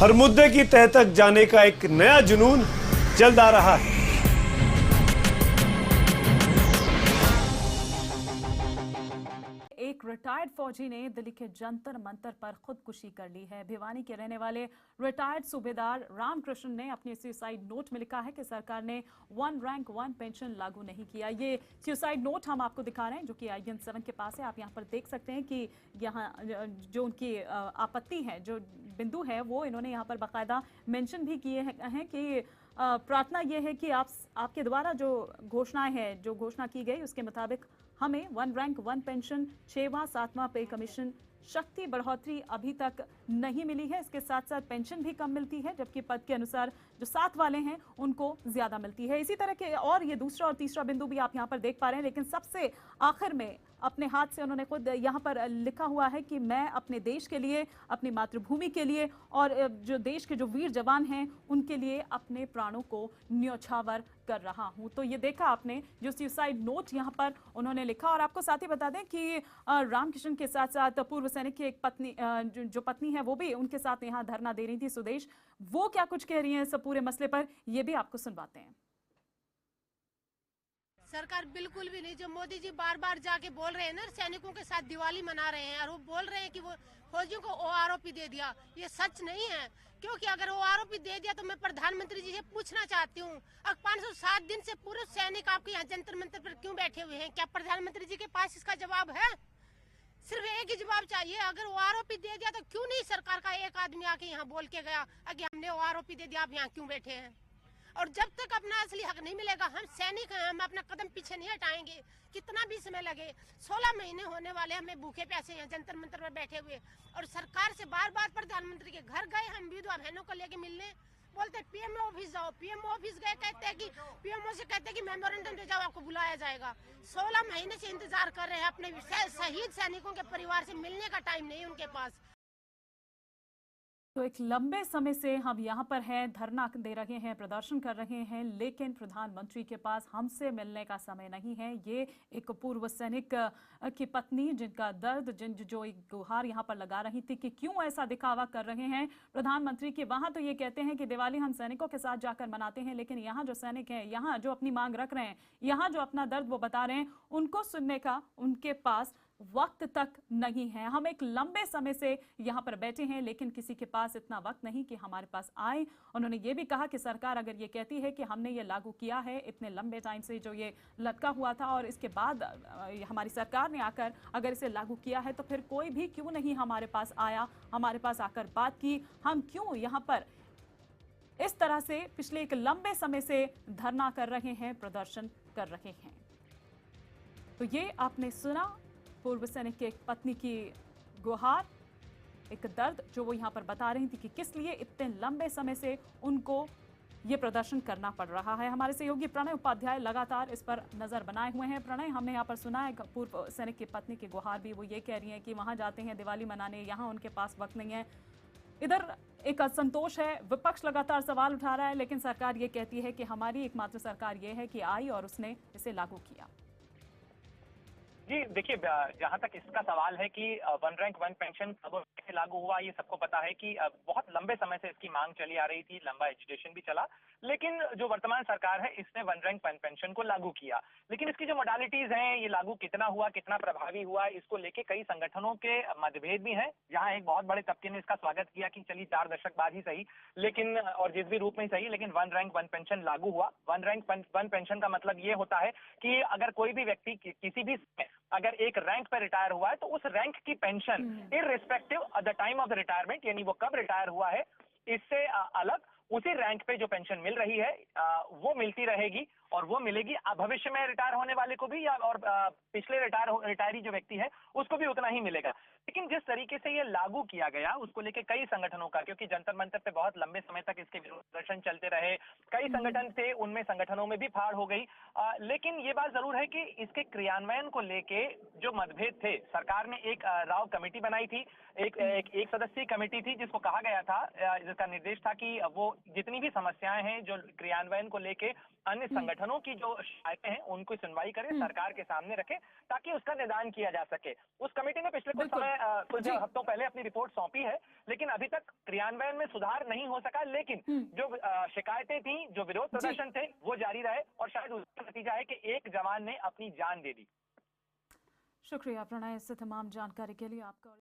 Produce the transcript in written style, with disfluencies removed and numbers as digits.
हर मुद्दे की तह तक जाने का एक नया जुनून जल्द आ रहा है। एक रिटायर्ड फौजी ने दिल्ली के जंतर मंतर पर खुदकुशी कर ली है। भिवानी के रहने वाले रिटायर्ड सूबेदार रामकृष्ण ने अपने सुसाइड नोट में लिखा है कि सरकार ने 1 रैंक 1 पेंशन लागू नहीं किया। ये सुसाइड नोट हम आपको दिखा रहे हैं जो कि IBN 7 के पास है। आप यहाँ पर देख सकते हैं कि यहाँ जो उनकी आपत्ति है, जो बिंदु है, वो इन्होंने यहाँ पर बाकायदा मेंशन भी किए हैं कि प्रार्थना ये है कि आपके द्वारा जो घोषणाएं हैं, जो घोषणा की गई उसके मुताबिक हमें 1 रैंक 1 पेंशन, 6वां 7वां पे कमीशन, शक्ति बढ़ोतरी अभी तक नहीं मिली है। इसके साथ साथ पेंशन भी कम मिलती है, जबकि पद के अनुसार जो 7 वाले हैं उनको ज्यादा मिलती है। इसी तरह के और ये दूसरा और तीसरा बिंदु भी आप यहाँ पर देख पा रहे हैं। लेकिन सबसे आखिर में अपने हाथ से उन्होंने खुद यहाँ पर लिखा हुआ है कि मैं अपने देश के लिए, अपनी मातृभूमि के लिए और जो देश के जो वीर जवान हैं उनके लिए अपने प्राणों को न्यौछावर कर रहा हूं। तो ये देखा आपने जो सुसाइड नोट यहाँ पर उन्होंने लिखा। और आपको साथ ही बता दें कि रामकृष्ण के साथ साथ पूर्व सैनिक की एक पत्नी, जो पत्नी है, वो भी उनके साथ यहाँ धरना दे रही थी, सुदेश। वो क्या कुछ कह रही है इस पूरे मसले पर, ये भी आपको सुनवाते हैं। सरकार बिल्कुल भी नहीं। जो मोदी जी बार बार जाके बोल रहे हैं ना, सैनिकों के साथ दिवाली मना रहे हैं, और वो बोल रहे हैं कि वो फौजियों को OROP दे दिया, ये सच नहीं है। क्योंकि अगर OROP दे दिया तो मैं प्रधानमंत्री जी से पूछना चाहती हूँ, अब 507 दिन से पूरे सैनिक आपके यहाँ जंतर मंतर पर क्यों बैठे हुए हैं? क्या प्रधानमंत्री जी के पास इसका जवाब है? सिर्फ एक ही जवाब चाहिए। अगर OROP दे दिया तो क्यों नहीं सरकार का एक आदमी आके यहाँ बोल के गया कि हमने OROP दे दिया, आप यहाँ क्यों बैठे हैं? और जब तक अपना असली हक नहीं मिलेगा, हम सैनिक हैं, हम अपना कदम पीछे नहीं हटाएंगे, कितना भी समय लगे। 16 महीने होने वाले हमें भूखे प्यासे हैं जंतर मंतर पर बैठे हुए, और सरकार से बार बार प्रधानमंत्री के घर गए हम विधवा बहनों को लेके मिलने, बोलते PMO ऑफिस जाओ। PMO ऑफिस गए, कहते हैं कि PMO से कहते हैं कि मेमोरेंडम दे जाओ, आपको बुलाया जाएगा। 16 महीने से इंतजार कर रहे हैं, अपने शहीद सैनिकों के परिवार से मिलने का टाइम नहीं उनके पास। तो एक लंबे समय से हम यहाँ पर हैं, धरना दे रहे हैं, प्रदर्शन कर रहे हैं, लेकिन प्रधानमंत्री के पास हमसे मिलने का समय नहीं है। ये एक पूर्व सैनिक की पत्नी, जिनका दर्द, जो एक गुहार यहाँ पर लगा रही थी कि क्यों ऐसा दिखावा कर रहे हैं प्रधानमंत्री के। वहाँ तो ये कहते हैं कि दिवाली हम सैनिकों के साथ जाकर मनाते हैं, लेकिन यहाँ जो सैनिक हैं, यहाँ जो अपनी मांग रख रहे हैं, यहाँ जो अपना दर्द वो बता रहे हैं, उनको सुनने का उनके पास वक्त तक नहीं है। हम एक लंबे समय से यहाँ पर बैठे हैं, लेकिन किसी के पास इतना वक्त नहीं कि हमारे पास आए। उन्होंने ये भी कहा कि सरकार अगर ये कहती है कि हमने ये लागू किया है, इतने लंबे टाइम से जो ये लटका हुआ था, और इसके बाद हमारी सरकार ने आकर अगर इसे लागू किया है, तो फिर कोई भी क्यों नहीं हमारे पास आया, हमारे पास आकर बात की? हम क्यों यहाँ पर इस तरह से पिछले एक लंबे समय से धरना कर रहे हैं, प्रदर्शन कर रहे हैं? तो ये आपने सुना पूर्व सैनिक के एक पत्नी की गुहार, एक दर्द जो वो यहाँ पर बता रही थी कि किस लिए इतने लंबे समय से उनको ये प्रदर्शन करना पड़ रहा है। हमारे सहयोगी प्रणय उपाध्याय लगातार इस पर नजर बनाए हुए हैं। प्रणय, हमने यहाँ पर सुना है पूर्व सैनिक की पत्नी की गुहार भी, वो ये कह रही है कि वहां जाते हैं दिवाली मनाने, यहाँ उनके पास वक्त नहीं है। इधर एक असंतोष है, विपक्ष लगातार सवाल उठा रहा है, लेकिन सरकार ये कहती है कि हमारी एकमात्र सरकार ये है कि आई और उसने इसे लागू किया। जी देखिए, जहां तक इसका सवाल है कि 1 रैंक 1 पेंशन कब कैसे लागू हुआ, ये सबको पता है कि बहुत लंबे समय से इसकी मांग चली आ रही थी, लंबा एजुटेशन भी चला, लेकिन जो वर्तमान सरकार है इसने 1 रैंक 1 पेंशन को लागू किया। लेकिन इसकी जो मोडालिटीज हैं, ये लागू कितना हुआ, कितना प्रभावी हुआ, इसको लेके कई संगठनों के मतभेद भी हैं। जहां एक बहुत बड़े तबके ने इसका स्वागत किया कि चलिए 4 दशक बाद ही सही, लेकिन और जिस भी रूप में सही, लेकिन 1 रैंक 1 पेंशन लागू हुआ। 1 रैंक 1 पेंशन का मतलब ये होता है कि अगर कोई भी व्यक्ति किसी भी अगर एक रैंक पर रिटायर हुआ है, तो उस रैंक की pension irrespective of the time of the retirement, यानी वो कब रिटायर हुआ है, इससे अलग उसी रैंक पे जो पेंशन मिल रही है वो मिलती रहेगी, और वो मिलेगी भविष्य में रिटायर होने वाले को भी, या और पिछले रिटायरी जो व्यक्ति है उसको भी उतना ही मिलेगा। लेकिन जिस तरीके से ये लागू किया गया, उसको लेके कई संगठनों का, क्योंकि जंतर मंतर पे बहुत लंबे समय तक इसके विरोध प्रदर्शन चलते रहे, कई संगठन थे, उनमें संगठनों में भी फाड़ हो गई। लेकिन ये बात जरूर है कि इसके क्रियान्वयन को लेके जो मतभेद थे, सरकार ने एक राव कमेटी बनाई थी, एक सदस्यीय कमेटी थी जिसको कहा गया था, जिसका निर्देश था कि वो जितनी भी समस्याएं हैं जो क्रियान्वयन को लेके अन्य संगठनों की जो शिकायतें हैं उनकी सुनवाई करें, सरकार के सामने रखें ताकि उसका निदान किया जा सके। उस कमेटी ने पिछले कुछ हफ्तों पहले अपनी रिपोर्ट सौंपी है, लेकिन अभी तक क्रियान्वयन में सुधार नहीं हो सका। लेकिन जो शिकायतें थी, जो विरोध प्रदर्शन थे, वो जारी रहे और शायद उसका नतीजा है कि एक जवान ने अपनी जान दे दी। शुक्रिया प्रणय, इस तमाम जानकारी के लिए आपका।